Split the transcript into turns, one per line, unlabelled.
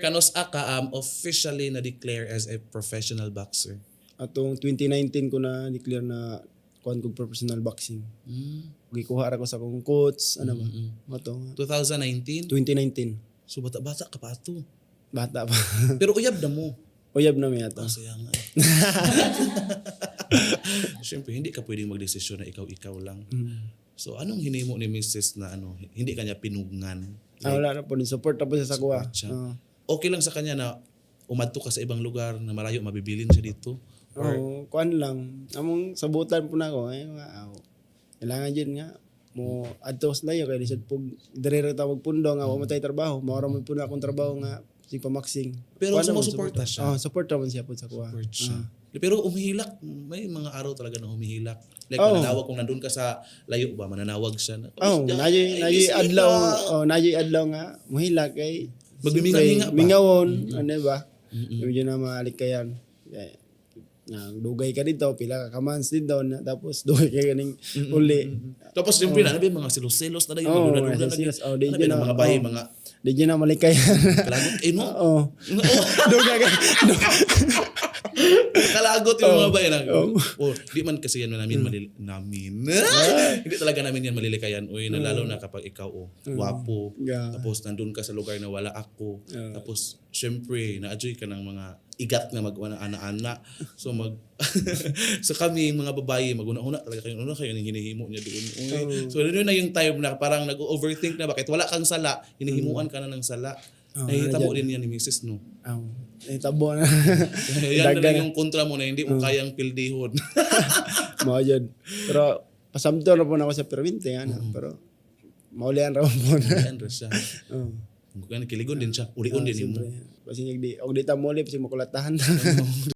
Kanos aka officially na-declare as a professional boxer?
Atong 2019 ko na declare na kuan kog professional boxing. Gikuha ra ko sa akong coach, ano ba? Mato.
2019?
2019.
So bata-bata ka pa ato.
Bata pa.
Pero uyab na mo.
Uyab na mi ato.
Sayang nga. Siyempre, hindi ka pwedeng magdesisyon na ikaw-ikaw lang. So anong hinimo ni Mrs. na hindi kanya pinungan?
Wala na po. Support na po siya sa kuha.
Okay lang sa kanya na umadto ka sa ibang lugar na malayo mabibilin siya dito?
Kuan lang. Among sabutan po na ako. Kailangan dyan nga. Mo adto sa layo kaya lisod po dire ta magpundo nga wa matay trabaho. Mao mo po na akong trabaho nga si pamaxing.
Pero sumusuporta siya.
Support naman siya po sa kuha.
Pero umihilak, may mga araw talaga na humihilak. Like mananawag kung nandun ka sa layo ba, mananawag siya na.
Naji adlaw nga muhilak kay
magbiminga-minga pa.
Mingawon, ano ba? Medyo na malikayan. Dugay ka dito, pila ka kamans dito, tapos dugay ka ganing uli.
Tapos siyempre na, mga silos-silos na yung magdula-dula na mga bahay, mga...
Di dyan na malikayan.
Kalagot,
Dugay ka.
Kalagot yung mga bahay na. Di man kasi yan namin. Hindi talaga namin yan malilikayan. Lalo na kapag ikaw, wapo. Tapos nandun ka sa lugar na wala ako. Tapos, syempre, na-enjoy ka ng mga igat na mag-ana-ana. So so kami mga babae mag-una-una talaga kayo yung hinihimo niya doon. So yun na yung time na parang nag-overthink na bakit wala kang sala, hinihimuan ka na ng sala. Nahihitabo din yan ni Mrs. no.
Nahitabo na.
Yan na lang yung kontra mo na hindi mo kayang pildihon.
Mao jud. Pero pasamto na po na ako sa perwinte pero maulian ra po na.
Maulian ra siya. Kung kiligon din siya, ulion din mo.
Kasi og di ta muli kasi makulatahan.